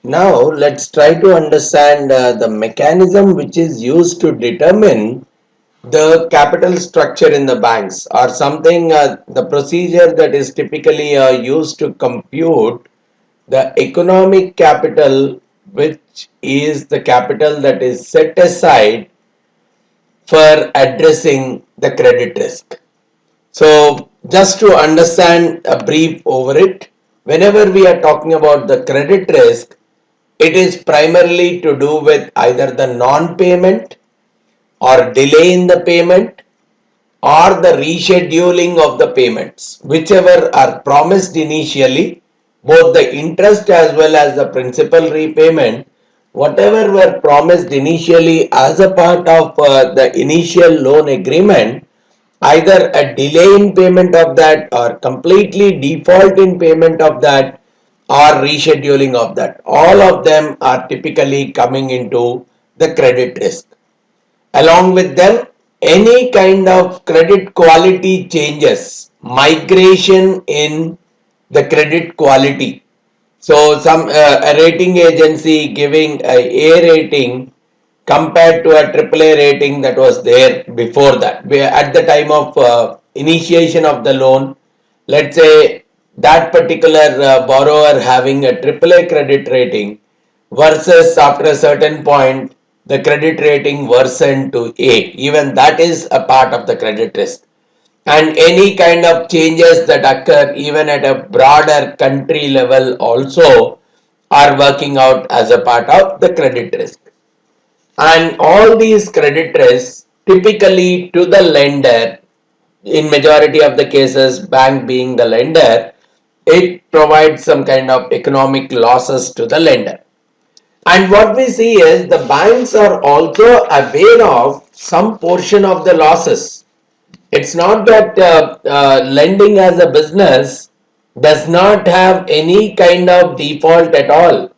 Now let's try to understand the mechanism which is used to determine the capital structure in the banks, or something, the procedure that is typically used to compute the economic capital, which is the capital that is set aside for addressing the credit risk. So just to understand a brief over it, whenever we are talking about the credit risk, it is primarily to do with either the non-payment or delay in the payment or the rescheduling of the payments, whichever are promised initially, both the interest as well as the principal repayment, whatever were promised initially as a part of the initial loan agreement, either a delay in payment of that or completely default in payment of that or rescheduling of that. All of them are typically coming into the credit risk. Along with them, any kind of credit quality changes, migration in the credit quality. So some a rating agency giving a A rating compared to a AAA rating that was there before that. At the time of initiation of the loan, let's say that particular borrower having a AAA credit rating versus after a certain point the credit rating worsened to A. Even that is a part of the credit risk. And any kind of changes that occur even at a broader country level also are working out as a part of the credit risk. And all these credit risks typically to the lender, in majority of the cases bank being the lender, it provides some kind of economic losses to the lender. And what we see is the banks are also aware of some portion of the losses. It's not that lending as a business does not have any kind of default at all.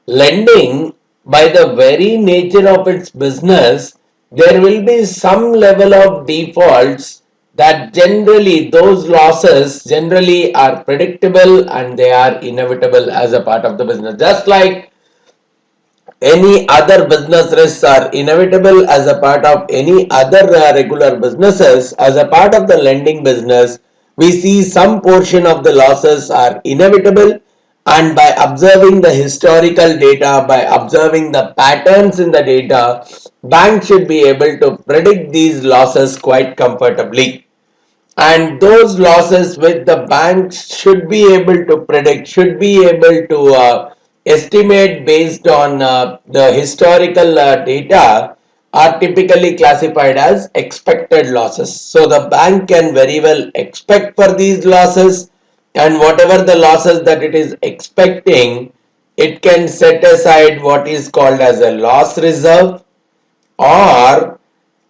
Lending, by the very nature of its business, there will be some level of defaults that generally those losses generally are predictable and they are inevitable as a part of the business. Just like any other business risks are inevitable as a part of any other regular businesses, as a part of the lending business, we see some portion of the losses are inevitable, and by observing the historical data, by observing the patterns in the data, banks should be able to predict these losses quite comfortably. And those losses which the banks should be able to predict, should be able to estimate based on the historical data, are typically classified as expected losses. So the bank can very well expect for these losses, and whatever the losses that it is expecting, it can set aside what is called as a loss reserve, or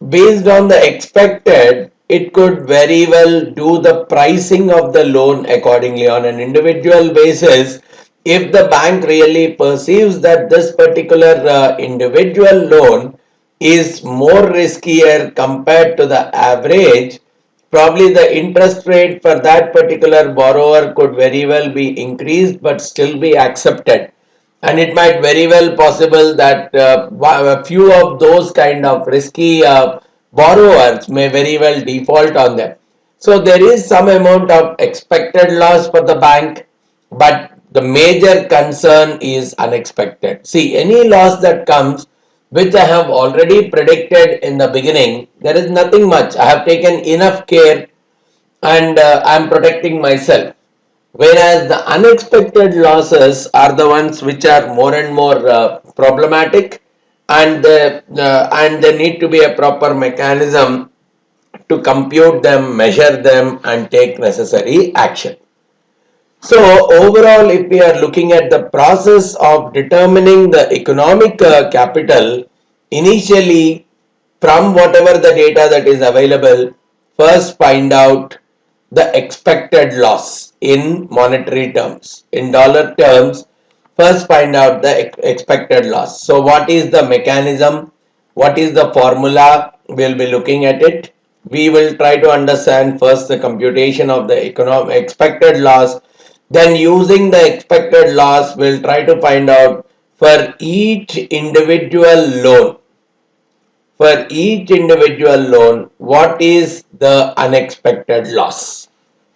based on the expected, it could very well do the pricing of the loan accordingly on an individual basis. If the bank really perceives that this particular individual loan is more riskier compared to the average, probably the interest rate for that particular borrower could very well be increased but still be accepted. And it might very well possible that a few of those kind of risky borrowers may very well default on them. So there is some amount of expected loss for the bank, but the major concern is unexpected. See, any loss that comes which I have already predicted in the beginning, there is nothing much. I have taken enough care and I am protecting myself. Whereas the unexpected losses are the ones which are more and more problematic, and there need to be a proper mechanism to compute them, measure them, and take necessary action. So overall, if we are looking at the process of determining the economic capital, initially from whatever the data that is available, first find out the expected loss in monetary terms. In dollar terms, first find out the expected loss. So what is the mechanism? What is the formula? We'll be looking at it. We will try to understand first the computation of the expected loss, Then using the expected loss, we'll try to find out for each individual loan, what is the unexpected loss?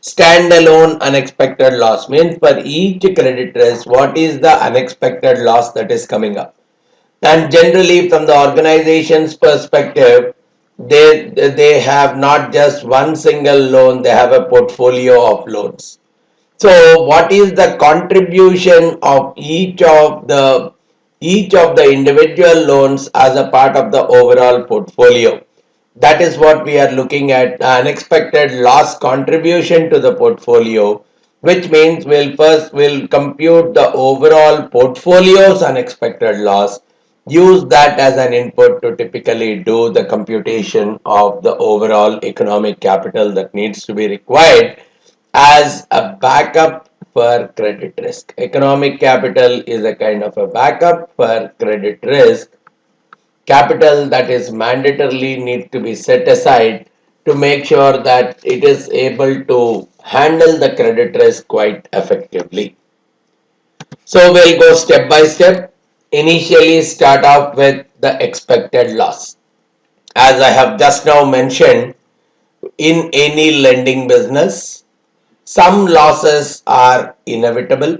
Standalone unexpected loss means for each credit risk, what is the unexpected loss that is coming up? And generally, from the organization's perspective, they have not just one single loan; they have a portfolio of loans. So, what is the contribution of each of the individual loans as a part of the overall portfolio? That is what we are looking at, unexpected loss contribution to the portfolio, which means we'll compute the overall portfolio's unexpected loss, use that as an input to typically do the computation of the overall economic capital that needs to be required as a backup for credit risk. Economic capital is a kind of a backup for credit risk, capital that is mandatorily need to be set aside to make sure that it is able to handle the credit risk quite effectively. So we'll go step by step. Initially start off with the expected loss. As I have just now mentioned, in any lending business, some losses are inevitable.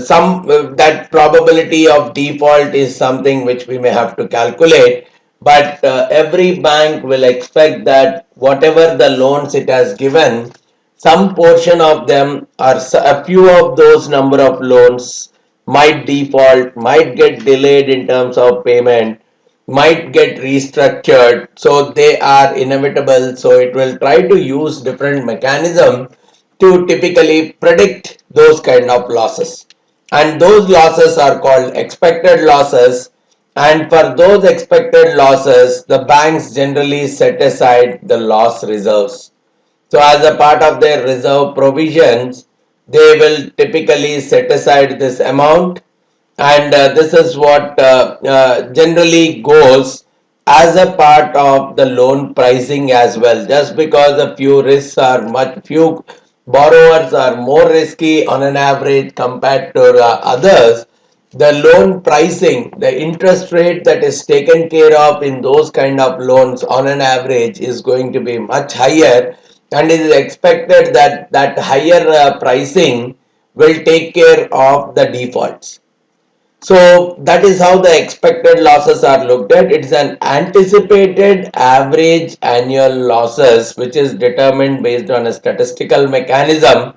Some that probability of default is something which we may have to calculate, but every bank will expect that whatever the loans it has given, some portion of them or a few of those number of loans might default, might get delayed in terms of payment, might get restructured, so they are inevitable. So it will try to use different mechanism to typically predict those kind of losses, and those losses are called expected losses. And for those expected losses, the banks generally set aside the loss reserves. So as a part of their reserve provisions, they will typically set aside this amount, and this is what generally goes as a part of the loan pricing as well. Just because a few borrowers are more risky on an average compared to others, the loan pricing, the interest rate that is taken care of in those kind of loans on an average is going to be much higher, and it is expected that that higher pricing will take care of the defaults. So that is how the expected losses are looked at. It is an anticipated average annual losses which is determined based on a statistical mechanism.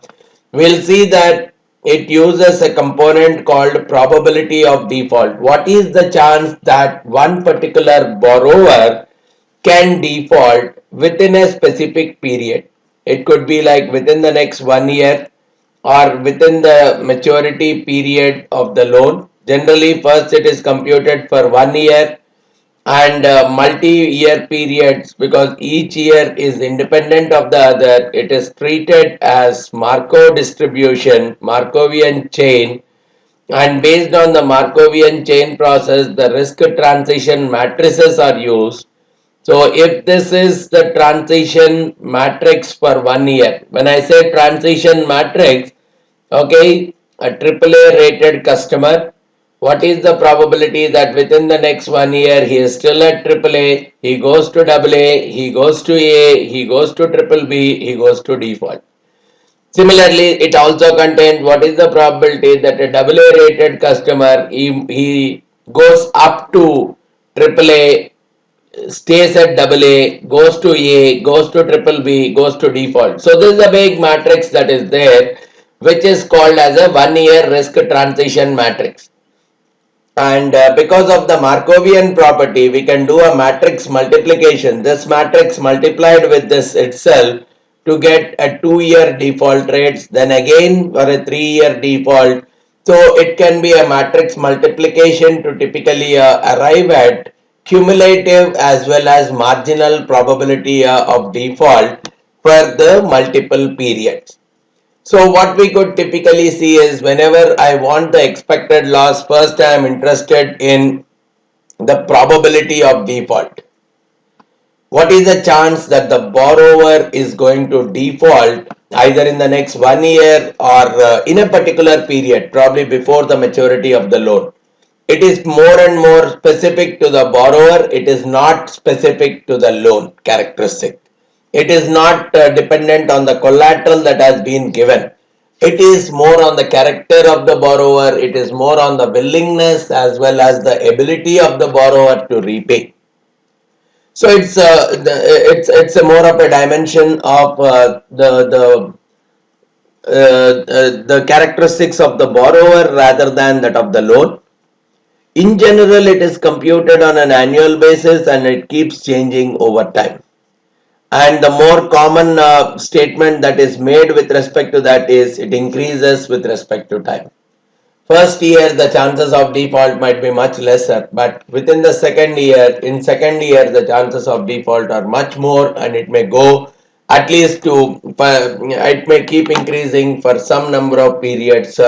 We'll see that it uses a component called probability of default. What is the chance that one particular borrower can default within a specific period? It could be like within the next 1 year or within the maturity period of the loan. Generally, first it is computed for 1 year and multi-year periods, because each year is independent of the other. It is treated as Markov distribution, Markovian chain, and based on the Markovian chain process, the risk transition matrices are used. So if this is the transition matrix for 1 year, when I say transition matrix, okay, a AAA rated customer, what is the probability that within the next 1 year he is still at AAA, he goes to AA, he goes to A, he goes to triple B, he goes to default. Similarly, it also contains what is the probability that a AA rated customer, he goes up to AAA, stays at AA, goes to A, goes to triple B, goes to default. So this is a big matrix that is there, which is called as a 1 year risk transition matrix. And because of the Markovian property, we can do a matrix multiplication. This matrix multiplied with this itself to get a 2 year default rates, then again for a 3 year default. So it can be a matrix multiplication to typically arrive at cumulative as well as marginal probability of default for the multiple periods. So what we could typically see is whenever I want the expected loss, first I am interested in the probability of default. What is the chance that the borrower is going to default either in the next 1 year or in a particular period, probably before the maturity of the loan. It is more and more specific to the borrower. It is not specific to the loan characteristic. It is not dependent on the collateral that has been given. It is more on the character of the borrower. It is more on the willingness as well as the ability of the borrower to repay. So it's a more of a dimension of the characteristics of the borrower rather than that of the loan. In general, it is computed on an annual basis and it keeps changing over time. And the more common statement that is made with respect to that is it increases with respect to time. First year, the chances of default might be much lesser, but within the second year, the chances of default are much more, and it may go at least to, it may keep increasing for some number of periods,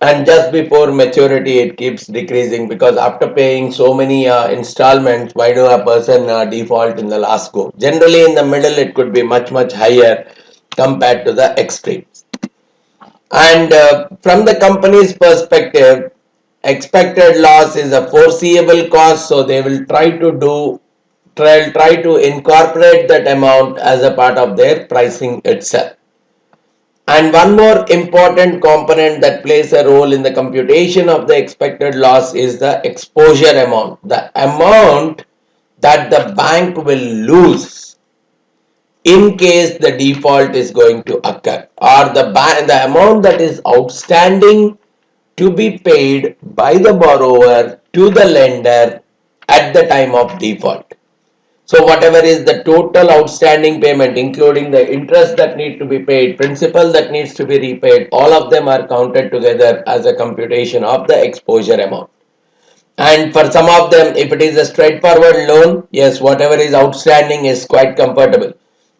and just before maturity, it keeps decreasing because after paying so many installments, why do a person default in the last go? Generally, in the middle, it could be much higher compared to the extreme. And from the company's perspective, expected loss is a foreseeable cost, so they will try to incorporate that amount as a part of their pricing itself. And one more important component that plays a role in the computation of the expected loss is the exposure amount, the amount that the bank will lose in case the default is going to occur, or the amount that is outstanding to be paid by the borrower to the lender at the time of default. So whatever is the total outstanding payment, including the interest that need to be paid, principal that needs to be repaid, all of them are counted together as a computation of the exposure amount. And for some of them, if it is a straightforward loan, yes, whatever is outstanding is quite comfortable.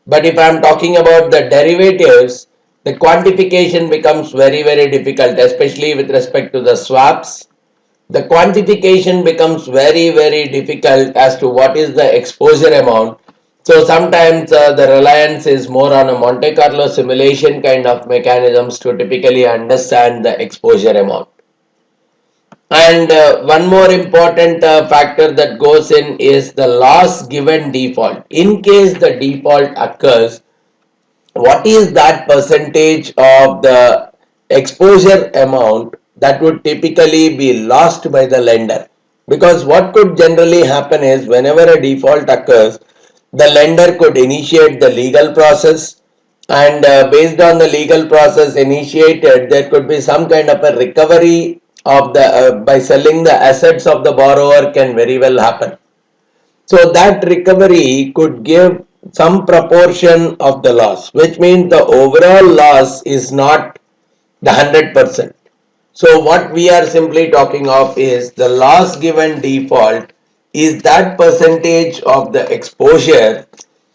But if I am talking about the derivatives, the quantification becomes very difficult, especially with respect to the swaps. The quantification becomes very difficult as to what is the exposure amount. So sometimes the reliance is more on a Monte Carlo simulation kind of mechanisms to typically understand the exposure amount. And one more important factor that goes in is the loss given default. In case the default occurs, what is that percentage of the exposure amount that would typically be lost by the lender? Because what could generally happen is whenever a default occurs, the lender could initiate the legal process, and based on the legal process initiated, there could be some kind of a recovery of the by selling the assets of the borrower can very well happen. So that recovery could give some proportion of the loss, which means the overall loss is not the 100%. So what we are simply talking of is the loss given default is that percentage of the exposure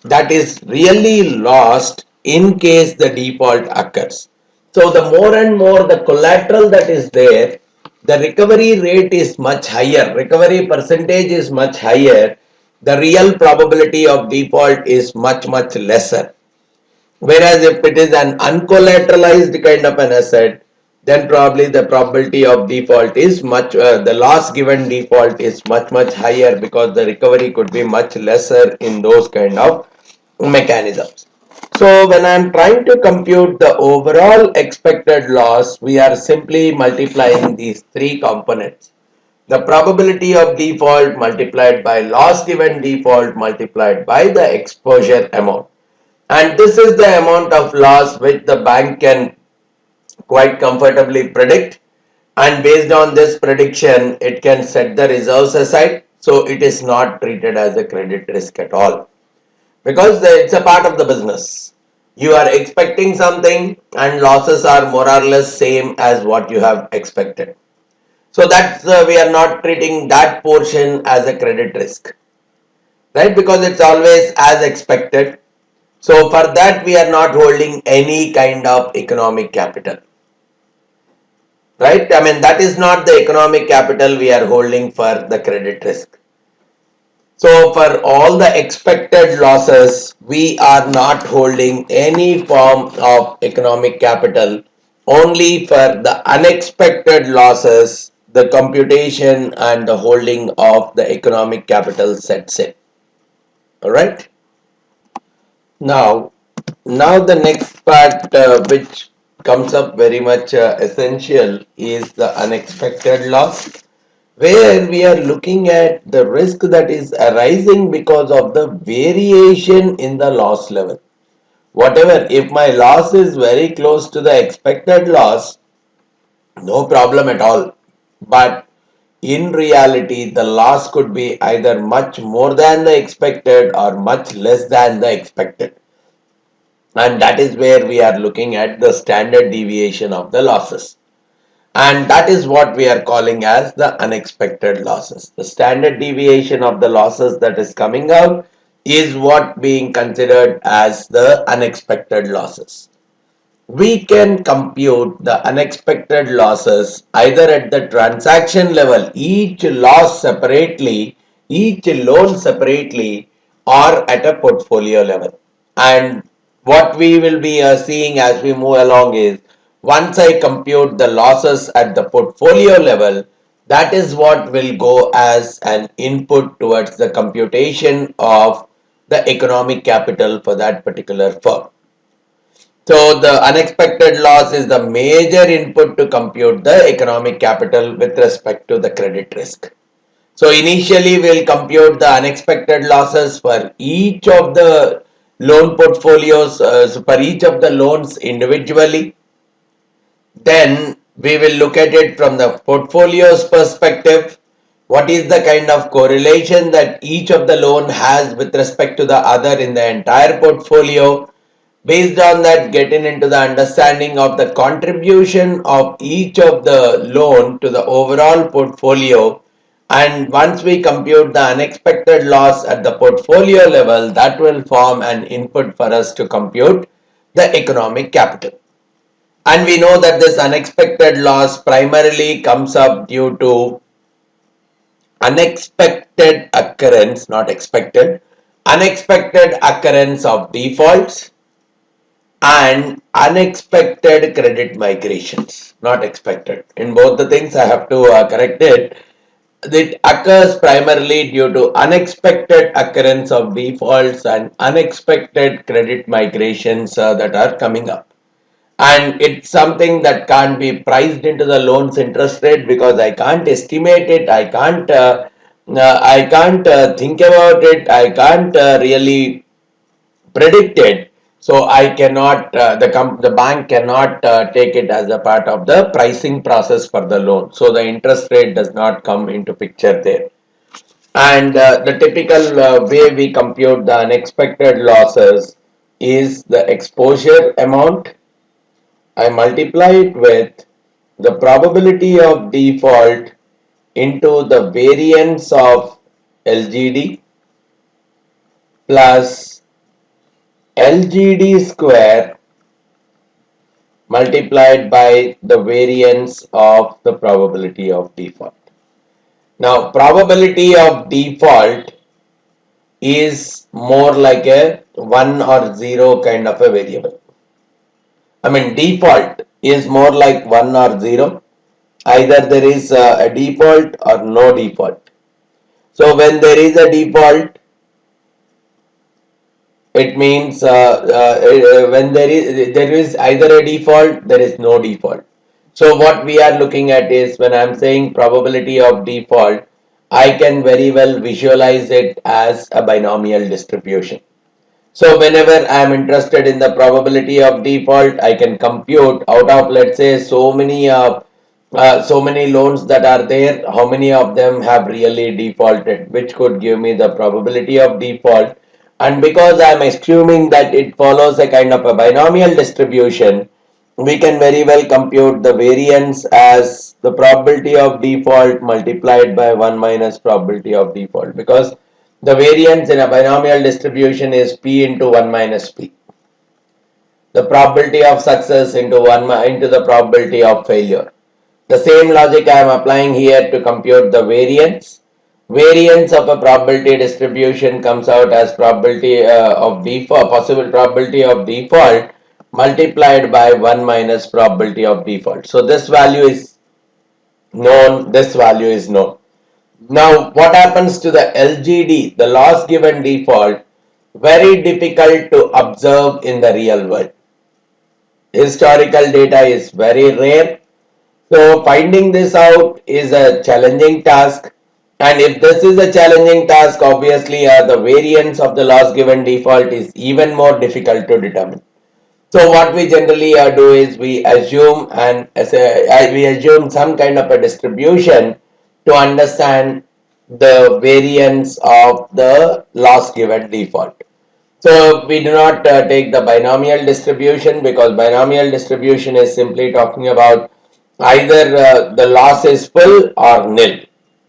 that is really lost in case the default occurs. So the more and more the collateral that is there, the recovery rate is much higher, recovery percentage is much higher, the real probability of default is much lesser. Whereas if it is an uncollateralized kind of an asset, then probably the probability of default is the loss given default is much higher because the recovery could be much lesser in those kind of mechanisms. So when I am trying to compute the overall expected loss, we are simply multiplying these three components. The probability of default multiplied by loss given default multiplied by the exposure amount. And this is the amount of loss which the bank can quite comfortably predict, and based on this prediction it can set the reserves aside, so it is not treated as a credit risk at all because it's a part of the business. You are expecting something and losses are more or less same as what you have expected. So that's we are not treating that portion as a credit risk, right? Because it's always as expected. So for that we are not holding any kind of economic capital, right? I mean that is not the economic capital we are holding for the credit risk. So for all the expected losses, we are not holding any form of economic capital. Only for the unexpected losses, the computation and the holding of the economic capital sets in. Alright. Now the next part which comes up very much essential is the unexpected loss, where we are looking at the risk that is arising because of the variation in the loss level. Whatever, if my loss is very close to the expected loss, no problem at all. But in reality, the loss could be either much more than the expected or much less than the expected. And that is where we are looking at the standard deviation of the losses. And that is what we are calling as the unexpected losses. The standard deviation of the losses that is coming out is what being considered as the unexpected losses. We can compute the unexpected losses either at the transaction level, each loss separately, each loan separately, or at a portfolio level. And what we will be seeing as we move along is, once I compute the losses at the portfolio level, that is what will go as an input towards the computation of the economic capital for that particular firm. So the unexpected loss is the major input to compute the economic capital with respect to the credit risk. So initially we'll compute the unexpected losses for each of the loan portfolios, so for each of the loans individually. Then we will look at it from the portfolio's perspective. What is the kind of correlation that each of the loan has with respect to the other in the entire portfolio? Based on that, getting into the understanding of the contribution of each of the loan to the overall portfolio. And once we compute the unexpected loss at the portfolio level, that will form an input for us to compute the economic capital. And we know that this unexpected loss primarily comes up due to unexpected occurrence, not expected, unexpected occurrence of defaults and unexpected credit migrations, not expected. In both the things I have to correct it. It occurs primarily due to unexpected occurrence of defaults and unexpected credit migrations that are coming up. And it's something that can't be priced into the loan's interest rate because I can't estimate it, I can't think about it, I can't really predict it. So I cannot, the bank cannot take it as a part of the pricing process for the loan. So the interest rate does not come into picture there. And the typical way we compute the unexpected losses is the exposure amount. I multiply it with the probability of default into the variance of LGD plus LGD square multiplied by the variance of the probability of default. Now, probability of default is more like a 1 or 0 kind of a variable. I mean, default is more like 1 or 0. Either there is a default or no default. So when there is a default, it means when there is either a default, there is no default. So what we are looking at is, when I am saying probability of default, I can very well visualize it as a binomial distribution. So whenever I am interested in the probability of default, I can compute out of, let's say, so many loans that are there, how many of them have really defaulted, which could give me the probability of default. And because I am assuming that it follows a kind of a binomial distribution, we can very well compute the variance as the probability of default multiplied by 1 minus probability of default, because the variance in a binomial distribution is P into 1 minus P. The probability of success into the probability of failure. The same logic I am applying here to compute the variance. Variance of a probability distribution comes out as probability of default, possible probability of default multiplied by 1 minus probability of default. So this value is known, this value is known. Now what happens to the LGD, the loss given default? Very difficult to observe in the real world. Historical data is very rare. So finding this out is a challenging task, and if this is a challenging task, obviously the variance of the loss given default is even more difficult to determine. So what we generally do is we assume we assume some kind of a distribution to understand the variance of the loss given default. So we do not take the binomial distribution, because binomial distribution is simply talking about either the loss is full or nil,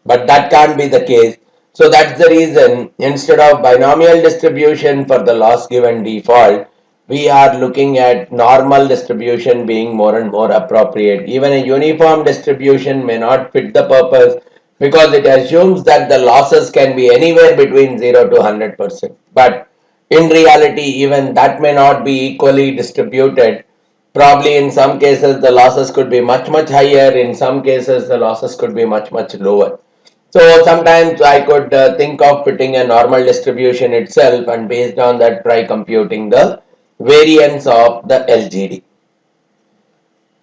but that can't be the case. So that's the reason instead of binomial distribution for the loss given default, we are looking at normal distribution being more and more appropriate. Even a uniform distribution may not fit the purpose, because it assumes that the losses can be anywhere between 0 to 100%. But in reality, even that may not be equally distributed. Probably in some cases the losses could be much higher, in some cases the losses could be much lower. So sometimes I could think of putting a normal distribution itself, and based on that try computing the variance of the LGD.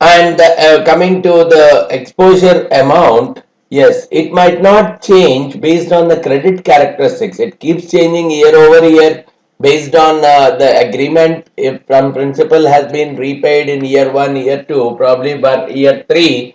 And coming to the exposure amount, yes, it might not change based on the credit characteristics. It keeps changing year over year based on the agreement. If from principal has been repaid in year 1, year 2, probably by year 3,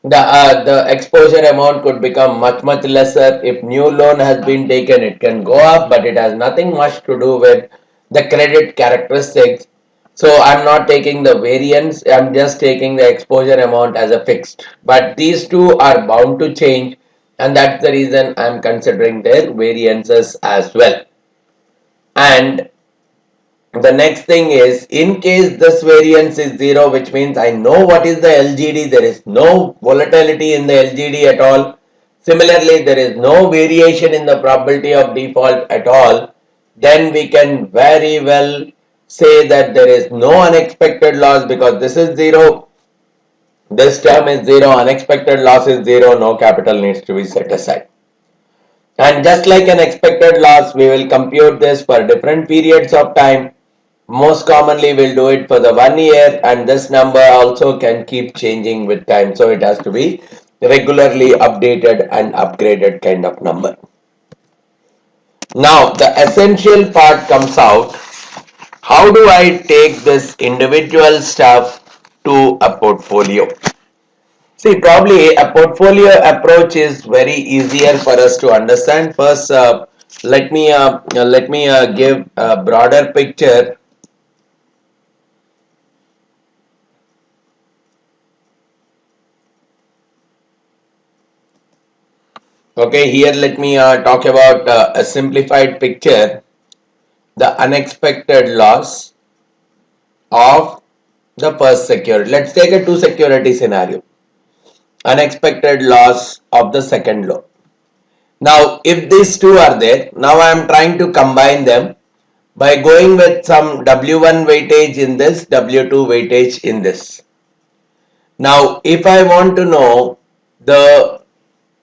the exposure amount could become much lesser. If new loan has been taken, it can go up, but it has nothing much to do with the credit characteristics. So I'm not taking the variance, I'm just taking the exposure amount as a fixed. But these two are bound to change, and that's the reason I'm considering their variances as well. And the next thing is, in case this variance is 0, which means I know what is the LGD, there is no volatility in the LGD at all. Similarly, there is no variation in the probability of default at all. Then we can very well say that there is no unexpected loss, because this is 0, this term is 0, unexpected loss is 0, no capital needs to be set aside. And just like an expected loss, we will compute this for different periods of time. Most commonly we'll do it for the 1 year, and this number also can keep changing with time, so it has to be regularly updated and upgraded kind of number. Now the essential part comes out. How do I take this individual stuff to a portfolio? See, probably a portfolio approach is very easier for us to understand. First, let me give a broader picture. Okay, here let me talk about a simplified picture, the unexpected loss of the first security. Let's take a two security scenario. Unexpected loss of the second loan. Now, if these two are there, now I am trying to combine them by going with some W1 weightage in this, W2 weightage in this. Now, if I want to know the,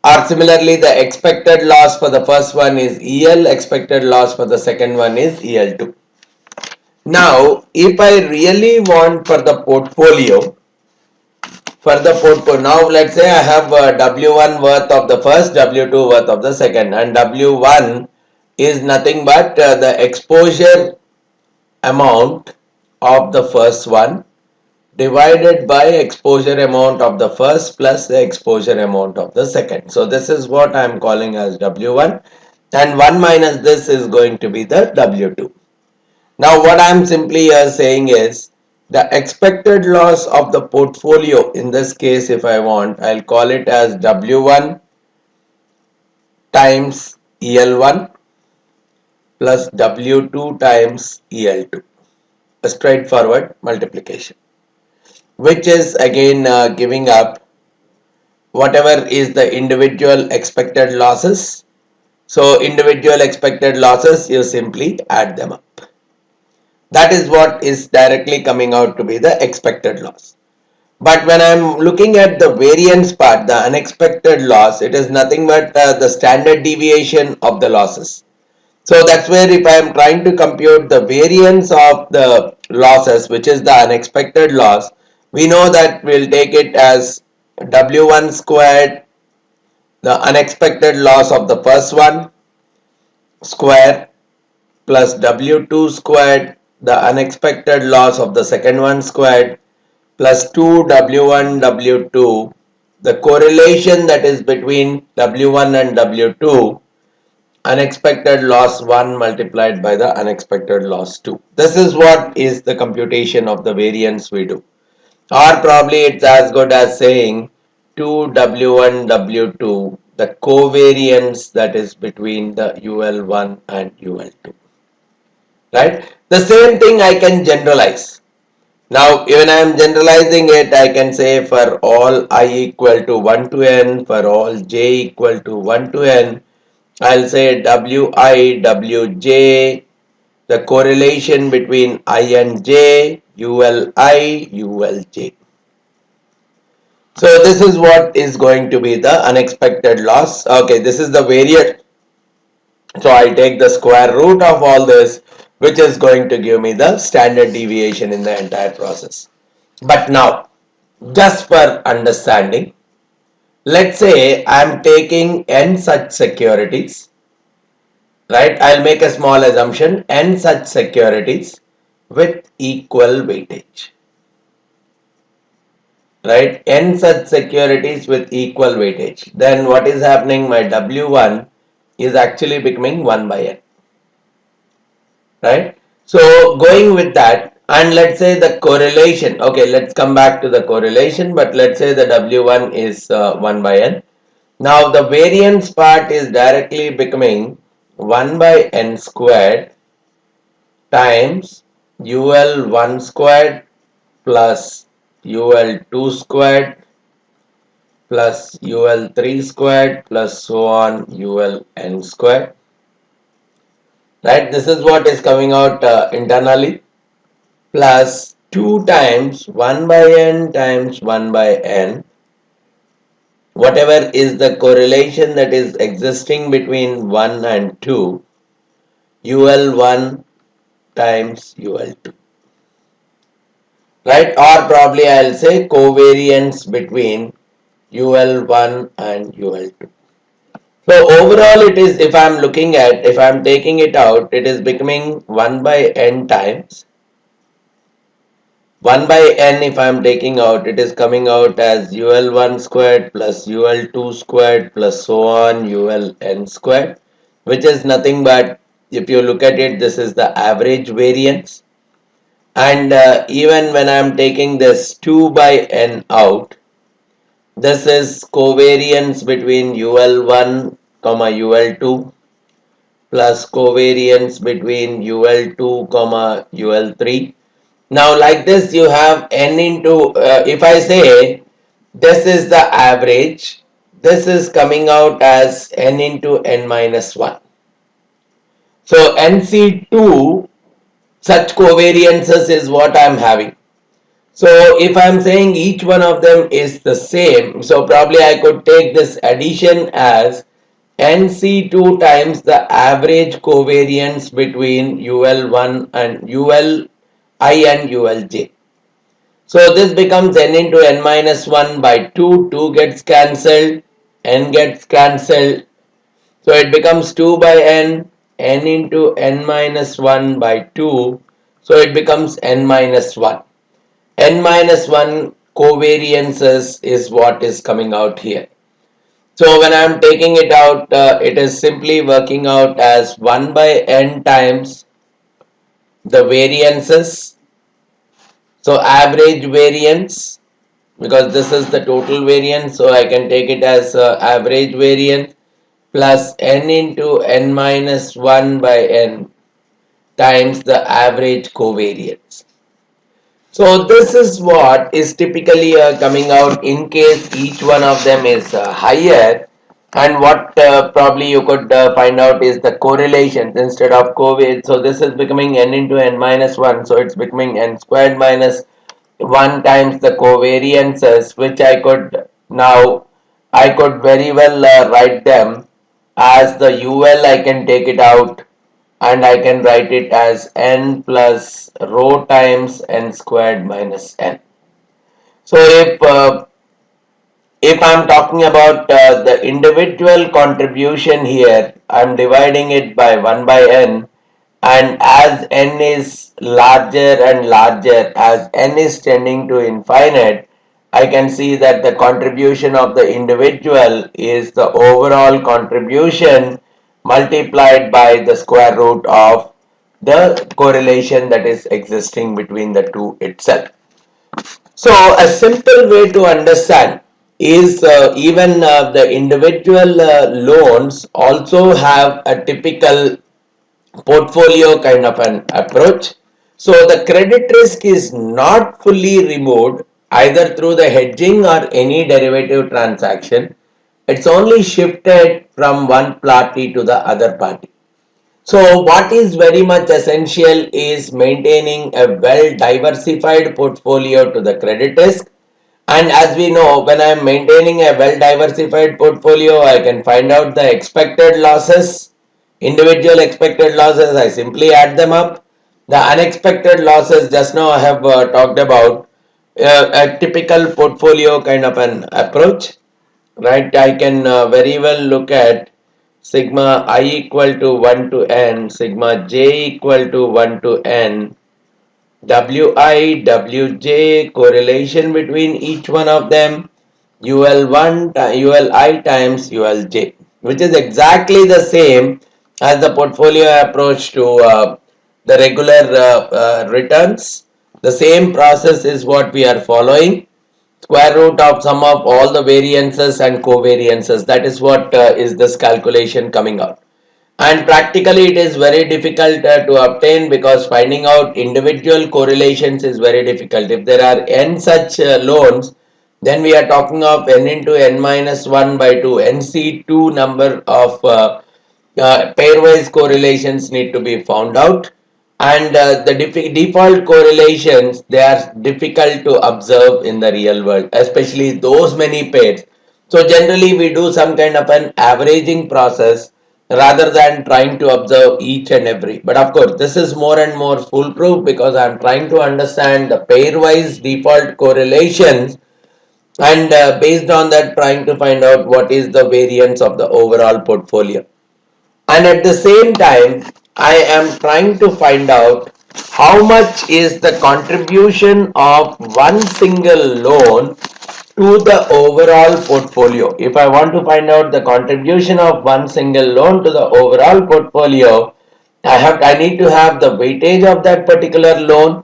or similarly, the expected loss for the first one is EL, expected loss for the second one is EL2. Now, if I really want for the portfolio, now let's say I have W1 worth of the first, W2 worth of the second, and W1 is nothing but the exposure amount of the first one divided by exposure amount of the first plus the exposure amount of the second. So this is what I am calling as W1, and 1 minus this is going to be the W2. Now what I am simply saying is the expected loss of the portfolio, in this case if I want, I'll call it as W1 times EL1 plus W2 times EL2, a straightforward multiplication, which is again giving up whatever is the individual expected losses So individual expected losses, you simply add them up. That is what is directly coming out to be the expected loss. But when I'm looking at the variance part, the unexpected loss, it is nothing but the standard deviation of the losses. So that's where if I am trying to compute the variance of the losses, which is the unexpected loss, we know that we'll take it as W1 squared, the unexpected loss of the first one, square, plus W2 squared, the unexpected loss of the second one squared, plus 2W1 W2, the correlation that is between W1 and W2, unexpected loss 1 multiplied by the unexpected loss 2. This is what is the computation of the variance we do. Or probably it's as good as saying 2W1 W2, the covariance that is between the UL1 and UL2. Right? The same thing I can generalize. Now, when I am generalizing it, I can say for all I equal to 1 to n, for all j equal to 1 to n, I'll say Wi, Wj, the correlation between I and j, Uli, Ulj. So this is what is going to be the unexpected loss. Okay, this is the variance. So I take the square root of all this, which is going to give me the standard deviation in the entire process. But now, just for understanding, let's say I'm taking n such securities, right? I'll make a small assumption, n such securities with equal weightage, right? N such securities with equal weightage. Then what is happening? My W1 is actually becoming 1 by n, right? So going with that, and let's say the correlation, okay, let's come back to the correlation, but let's say the W1 is 1 by n. Now the variance part is directly becoming 1 by n squared times ul1 squared plus ul2 squared plus ul3 squared plus so on uln squared. Right, this is what is coming out internally, plus 2 times 1 by n times 1 by n, whatever is the correlation that is existing between 1 and 2, ul1 times ul2, right? Or probably I'll say covariance between ul1 and ul2. So overall it is, if I'm looking at, if I'm taking it out, it is becoming 1 by n times 1 by n. If I'm taking out, it is coming out as ul1 squared plus ul2 squared plus so on uln squared, which is nothing but, if you look at it, this is the average variance. And even when I'm taking this 2 by n out, this is covariance between ul1 comma ul2 plus covariance between ul2 comma ul3. Now like this you have n into, if I say this is the average, this is coming out as n into n minus 1. So NC2 such covariances is what I am having. So if I am saying each one of them is the same, so probably I could take this addition as NC2 times the average covariance between UL1 and ULI and ULJ. So this becomes n into n minus 1 by 2, 2 gets cancelled, n gets cancelled. So it becomes 2 by n, n into n minus 1 by 2. So it becomes n minus 1. N minus 1 covariances is what is coming out here. So when I am taking it out, it is simply working out as 1 by n times the variances. So average variance, because this is the total variance, so I can take it as average variance plus n into n minus 1 by n times the average covariance. So this is what is typically coming out in case each one of them is higher. And what probably you could find out is the correlations instead of COVID. So this is becoming n into n minus 1. So it's becoming n squared minus 1 times the covariances, which I could very well write them as the UL. I can take it out and I can write it as n plus rho times n squared minus n. So if I'm talking about the individual contribution here, I'm dividing it by 1 by n, and as n is larger and larger, as n is tending to infinite, I can see that the contribution of the individual is the overall contribution multiplied by the square root of the correlation that is existing between the two itself. So a simple way to understand is even the individual loans also have a typical portfolio kind of an approach. So the credit risk is not fully removed either through the hedging or any derivative transaction. It's only shifted from one party to the other party. So what is very much essential is maintaining a well diversified portfolio to the credit risk. And as we know, when I am maintaining a well diversified portfolio, I can find out the expected losses, individual expected losses. I simply add them up. The unexpected losses, just now I have talked about a typical portfolio kind of an approach, right? I can very well look at sigma I equal to 1 to n, sigma j equal to 1 to n, wi, wj, correlation between each one of them, ul1, uli times ulj, which is exactly the same as the portfolio approach to the regular returns. The same process is what we are following. Square root of sum of all the variances and covariances. That is what is this calculation coming out. And practically it is very difficult to obtain, because finding out individual correlations is very difficult. If there are n such loans, then we are talking of n into n minus 1 by 2, NC2 number of pairwise correlations need to be found out, and the default correlations, they are difficult to observe in the real world, especially those many pairs. So generally we do some kind of an averaging process rather than trying to observe each and every. But of course this is more and more foolproof, because I am trying to understand the pairwise default correlations, and based on that trying to find out what is the variance of the overall portfolio. And at the same time I am trying to find out how much is the contribution of one single loan to the overall portfolio. If I want to find out the contribution of one single loan to the overall portfolio, I need to have the weightage of that particular loan,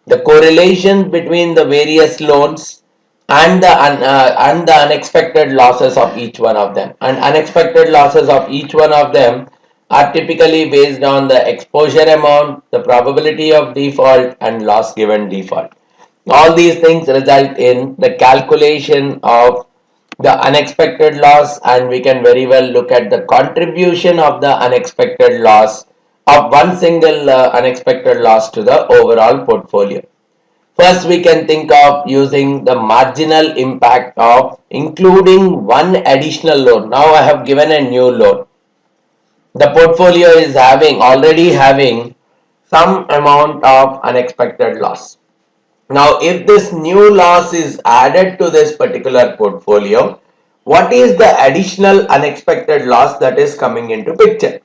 the correlations between the various loans, and the unexpected losses of each one of them. And unexpected losses of each one of them are typically based on the exposure amount, the probability of default, and loss given default. All these things result in the calculation of the unexpected loss, and we can very well look at the contribution of the unexpected loss of one single unexpected loss to the overall portfolio. First, we can think of using the marginal impact of including one additional loan. Now I have given a new loan. The portfolio is already having some amount of unexpected loss. Now, if this new loss is added to this particular portfolio, what is the additional unexpected loss that is coming into picture?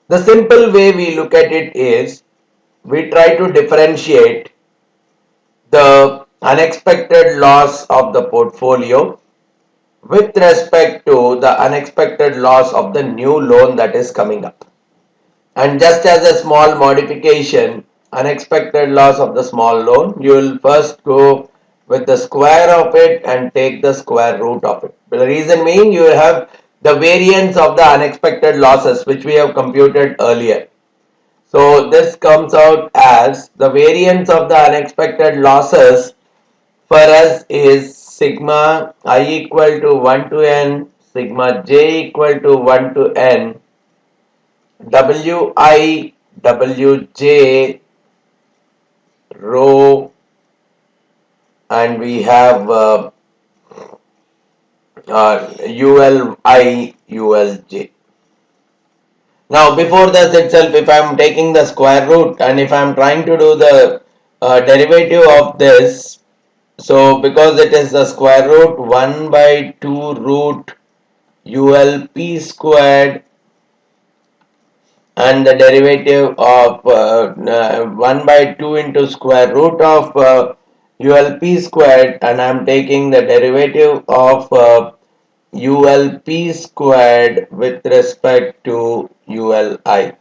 The simple way we look at it is, we try to differentiate the unexpected loss of the portfolio with respect to the unexpected loss of the new loan that is coming up. And just as a small modification, unexpected loss of the small loan, you will first go with the square of it and take the square root of it. The reason being, you have the variance of the unexpected losses which we have computed earlier. So this comes out as the variance of the unexpected losses for us is sigma I equal to 1 to n sigma j equal to 1 to n wi wj rho, and we have uli ulj. Now before this itself, if I am taking the square root and if I am trying to do the derivative of this, so because it is the square root 1 by 2 root ulp squared, and the derivative of 1 by 2 into square root of ulp squared, and I am taking the derivative of ulp squared with respect to uli.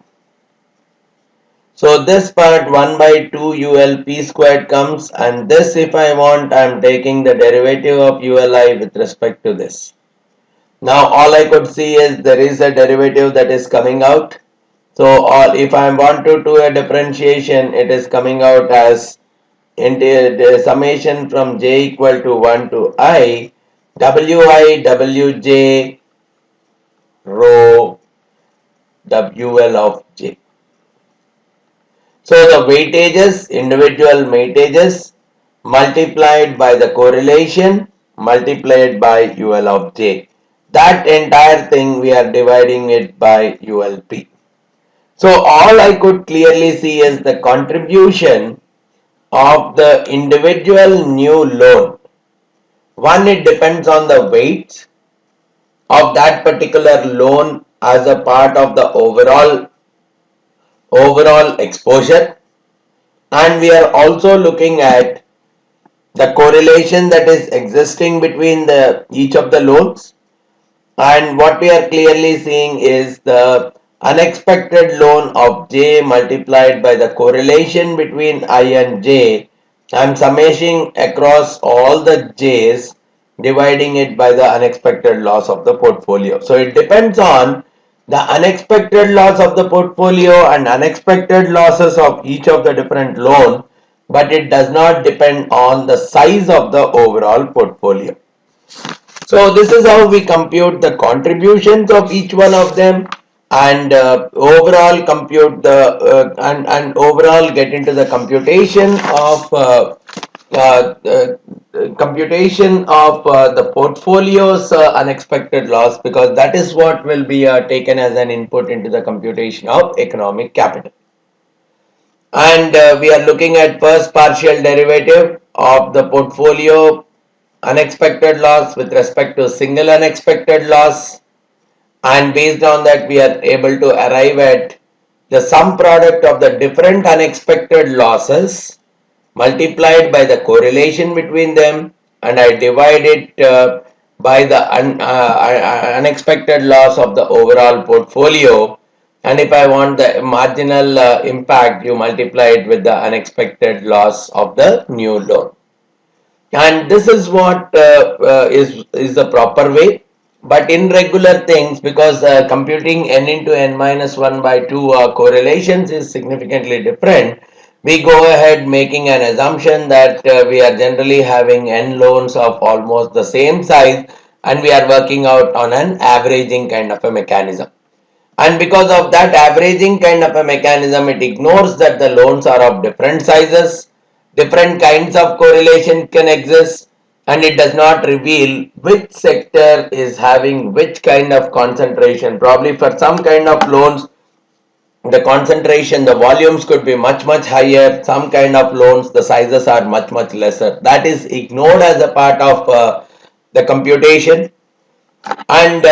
So this part 1 by 2 ulp squared comes, and this, if I want, I am taking the derivative of uli with respect to this. Now all I could see is there is a derivative that is coming out. So if I want to do a differentiation, it is coming out as the summation from j equal to 1 to I wi wj rho wl of j. So the weightages, individual weightages multiplied by the correlation multiplied by ul of j. That entire thing we are dividing it by ulp. So all I could clearly see is the contribution of the individual new loan. One, it depends on the weight of that particular loan as a part of the overall exposure, and we are also looking at the correlation that is existing between each of the loans. And what we are clearly seeing is the unexpected loan of j multiplied by the correlation between I and j. I am summation across all the j's, dividing it by the unexpected loss of the portfolio. So it depends on the unexpected loss of the portfolio and unexpected losses of each of the different loan, but it does not depend on the size of the overall portfolio. So this is how we compute the contributions of each one of them, and overall compute the and overall get into the computation of the portfolio's unexpected loss, because that is what will be taken as an input into the computation of economic capital. And we are looking at first partial derivative of the portfolio unexpected loss with respect to single unexpected loss, and based on that we are able to arrive at the sum product of the different unexpected losses multiplied by the correlation between them, and I divide it by the unexpected loss of the overall portfolio, and if I want the marginal impact, you multiply it with the unexpected loss of the new loan. And this is what is the proper way. But in regular things, because computing n into n minus 1 by 2 correlations is significantly different, we go ahead making an assumption that we are generally having n loans of almost the same size, and we are working out on an averaging kind of a mechanism. And because of that averaging kind of a mechanism, it ignores that the loans are of different sizes, different kinds of correlation can exist, and it does not reveal which sector is having which kind of concentration. Probably for some kind of loans, the concentration, the volumes could be much higher. Some kind of loans, the sizes are much lesser. That is ignored as a part of the computation. And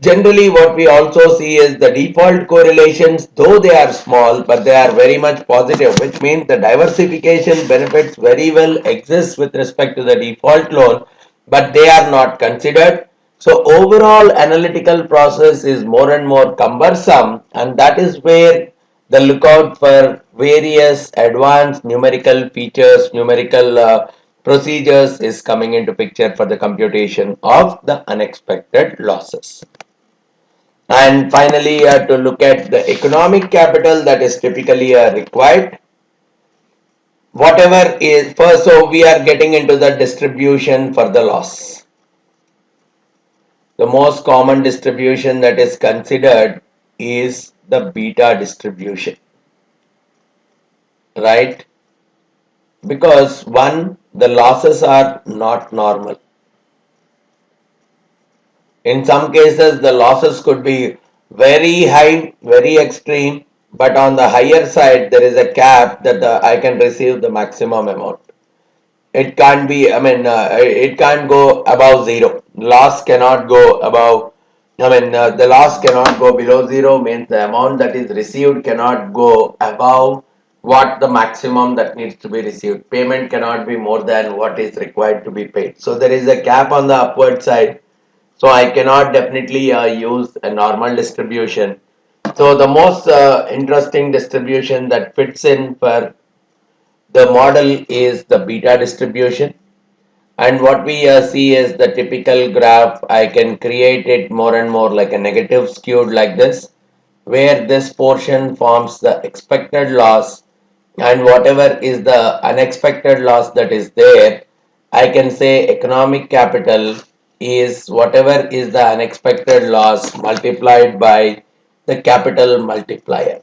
generally what we also see is the default correlations, though they are small, but they are very much positive, which means the diversification benefits very well exist with respect to the default loan, but they are not considered. So overall analytical process is more and more cumbersome, and that is where the lookout for various advanced numerical features, numerical procedures is coming into picture for the computation of the unexpected losses. And finally, to look at the economic capital that is typically required. Whatever is first, so we are getting into the distribution for the loss. the most common distribution that is considered is the beta distribution, right? Because one, the losses are not normal. In some cases, the losses could be very high, very extreme, but on the higher side, there is a cap that I can receive the maximum amount. It can't be, it can't go above zero. Loss cannot go above, the loss cannot go below zero, means the amount that is received cannot go above what the maximum that needs to be received. Payment cannot be more than what is required to be paid. So there is a cap on the upward side. So I cannot definitely use a normal distribution. So the most interesting distribution that fits in for the model is the beta distribution. And what we see is the typical graph. I can create it more and more like a negative skewed like this, where this portion forms the expected loss, and whatever is the unexpected loss that is there, I can say economic capital is whatever is the unexpected loss multiplied by the capital multiplier.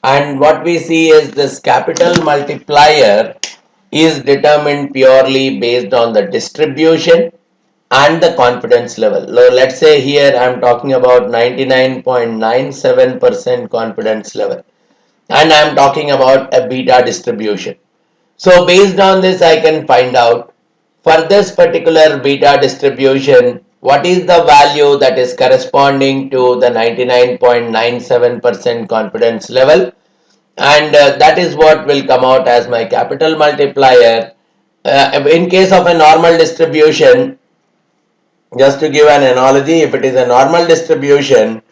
And what we see is this capital multiplier is determined purely based on the distribution and the confidence level. Let's say here I'm talking about 99.97% confidence level, and I'm talking about a beta distribution. So based on this, I can find out for this particular beta distribution, what is the value that is corresponding to the 99.97% confidence level, and that is what will come out as my capital multiplier. In case of a normal distribution, just to give an analogy, if it is a normal distribution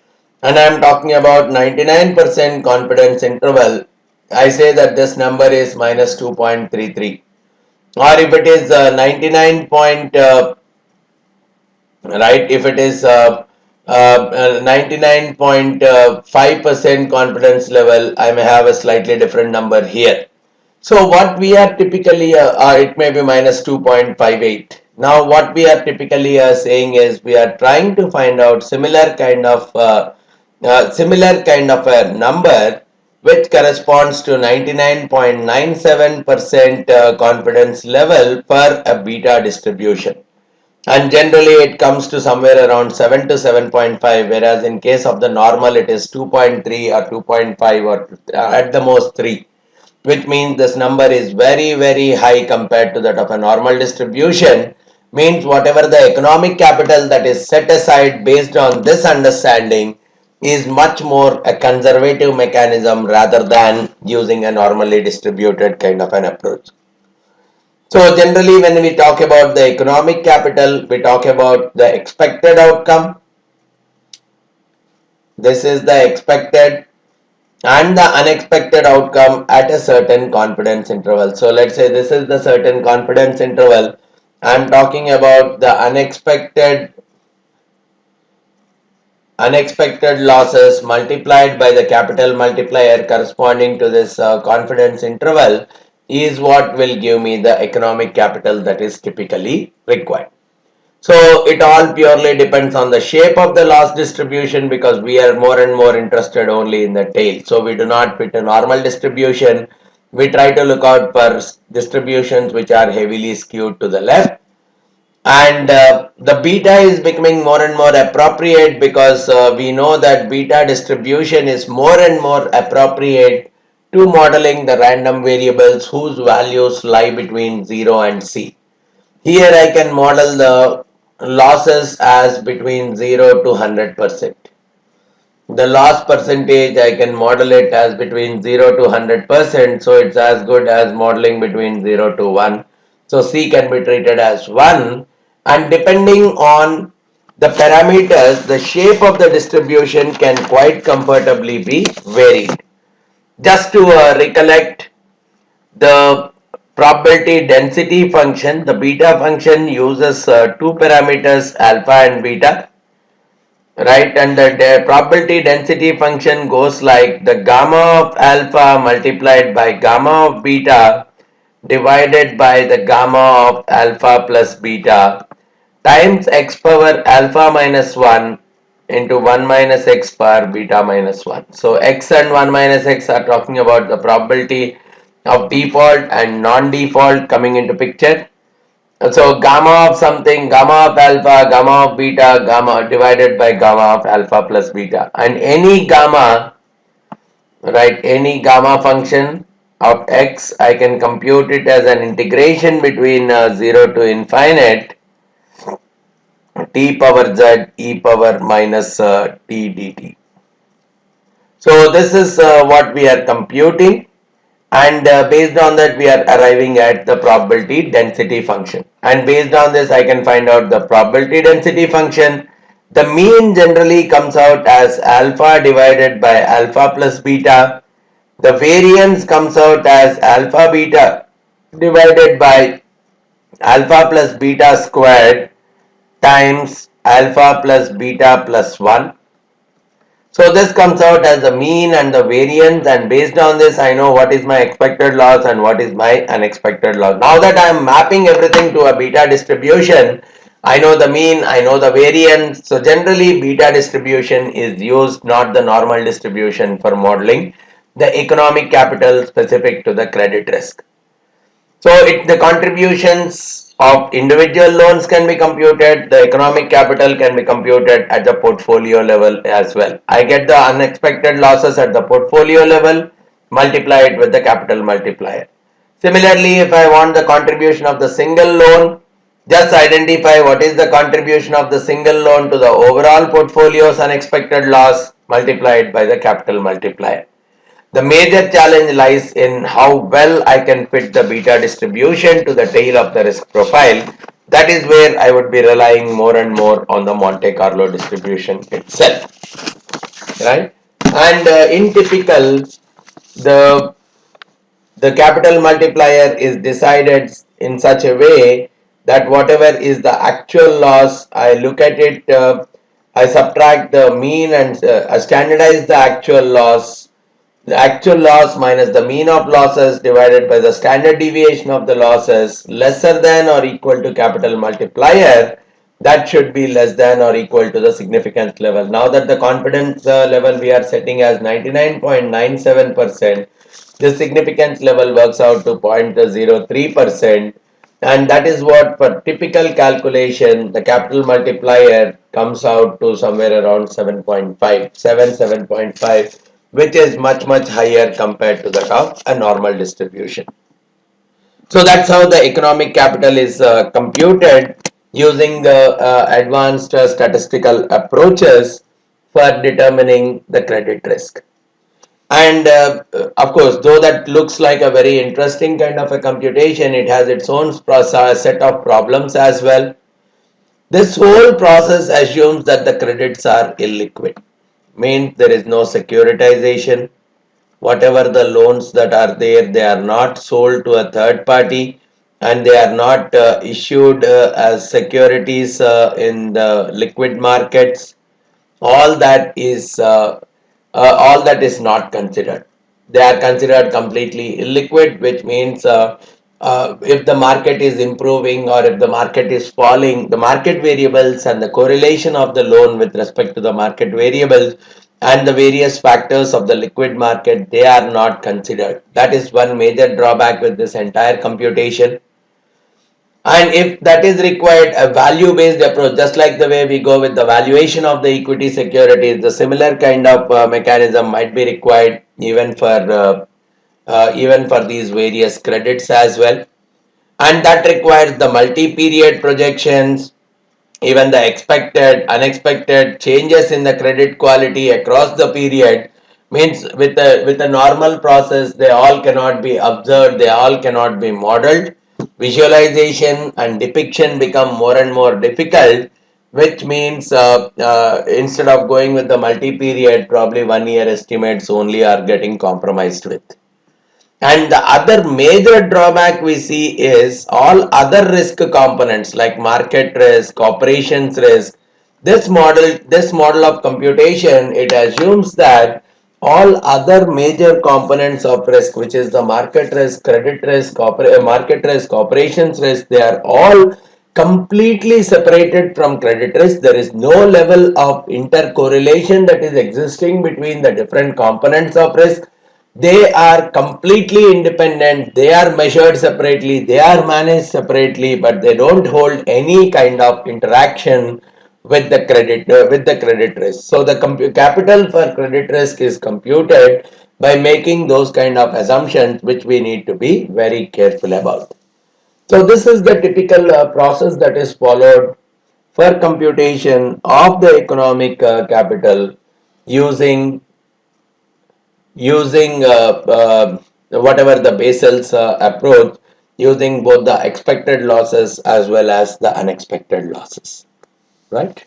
and I am talking about 99% confidence interval, I say that this number is minus 2.33. Or if it is 99 point, right, if it is 99.5% confidence level, I may have a slightly different number here. So what we are typically, it may be minus 2.58. Now what we are typically saying is we are trying to find out similar kind of a number which corresponds to 99.97% confidence level for a beta distribution. And generally it comes to somewhere around 7 to 7.5, whereas in case of the normal it is 2.3 or 2.5 or at the most 3, which means this number is very high compared to that of a normal distribution. Means whatever the economic capital that is set aside based on this understanding is much more a conservative mechanism rather than using a normally distributed kind of an approach. So generally when we talk about the economic capital, we talk about the expected outcome. This is the expected and the unexpected outcome at a certain confidence interval. So let's say this is the certain confidence interval. I'm talking about the unexpected losses multiplied by the capital multiplier corresponding to this confidence interval is what will give me the economic capital that is typically required. So it all purely depends on the shape of the loss distribution, because we are more and more interested only in the tail. So we do not fit a normal distribution. We try to look out for distributions which are heavily skewed to the left. And the beta is becoming more and more appropriate because we know that beta distribution is more and more appropriate to modeling the random variables whose values lie between 0 and C. Here I can model the losses as between 0 to 100%. The loss percentage I can model it as between 0 to 100%, so it's as good as modeling between 0 to 1. So C can be treated as 1, and depending on the parameters, the shape of the distribution can quite comfortably be varied. Just to recollect the probability density function, the beta function uses two parameters, alpha and beta, right? And the probability density function goes like the gamma of alpha multiplied by gamma of beta divided by the gamma of alpha plus beta, times x power alpha minus 1 into 1 minus x power beta minus 1. So x and 1 minus x are talking about the probability of default and non-default coming into picture. So gamma of something, gamma of alpha, gamma of beta, gamma divided by gamma of alpha plus beta. And any gamma, right, any gamma function of x, I can compute it as an integration between 0 to infinite t power z e power minus t dt. So this is what we are computing, and based on that we are arriving at the probability density function, and based on this I can find out the probability density function. The mean generally comes out as alpha divided by alpha plus beta. The variance comes out as alpha beta divided by alpha plus beta squared times alpha plus beta plus 1. So this comes out as the mean and the variance, and based on this I know what is my expected loss and what is my unexpected loss. Now that I am mapping everything to a beta distribution, I know the mean, I know the variance. So generally beta distribution is used, not the normal distribution, for modeling the economic capital specific to the credit risk. So the contributions of individual loans can be computed, the economic capital can be computed at the portfolio level as well. I get the unexpected losses at the portfolio level, multiply it with the capital multiplier. Similarly, if I want the contribution of the single loan, just identify what is the contribution of the single loan to the overall portfolio's unexpected loss, multiply it by the capital multiplier. The major challenge lies in how well I can fit the beta distribution to the tail of the risk profile. That is where I would be relying more and more on the Monte Carlo distribution itself, right? And in typical, the the capital multiplier is decided in such a way that whatever is the actual loss, I look at it, I subtract the mean and I standardize the actual loss. The actual loss minus the mean of losses divided by the standard deviation of the losses lesser than or equal to capital multiplier, that should be less than or equal to the significance level. Now that the confidence level we are setting as 99.97%, the significance level works out to 0.03%, and that is what for typical calculation the capital multiplier comes out to somewhere around 7.5, 7.5, which is much higher compared to that of a normal distribution. So that's how the economic capital is computed using the advanced statistical approaches for determining the credit risk. And of course, though that looks like a very interesting kind of a computation, it has its own set of problems as well. This whole process assumes that the credits are illiquid, means there is no securitization. Whatever the loans that are there, they are not sold to a third party, and they are not issued as securities in the liquid markets. All that is not considered. They are considered completely illiquid, which means if the market is improving or if the market is falling, the market variables and the correlation of the loan with respect to the market variables and the various factors of the liquid market, they are not considered. That is one major drawback with this entire computation. And if that is required, a value based approach, just like the way we go with the valuation of the equity securities, the similar kind of mechanism might be required even for these various credits as well. And that requires the multi-period projections, even the expected, unexpected changes in the credit quality across the period. Means with a normal process, they all cannot be observed, they all cannot be modeled. Visualization and depiction become more and more difficult, which means instead of going with the multi-period, probably 1 year estimates only are getting compromised with. And the other major drawback we see is all other risk components like market risk, operations risk. This model of computation, it assumes that all other major components of risk, which is the market risk, credit risk, market risk, operations risk, they are all completely separated from credit risk. There is no level of intercorrelation that is existing between the different components of risk. They are completely independent. They are measured separately. They are managed separately, but they don't hold any kind of interaction with the credit risk. So the capital for credit risk is computed by making those kind of assumptions, which we need to be very careful about. So this is the typical process that is followed for computation of the economic capital using whatever the Basel's approach, using both the expected losses as well as the unexpected losses, right?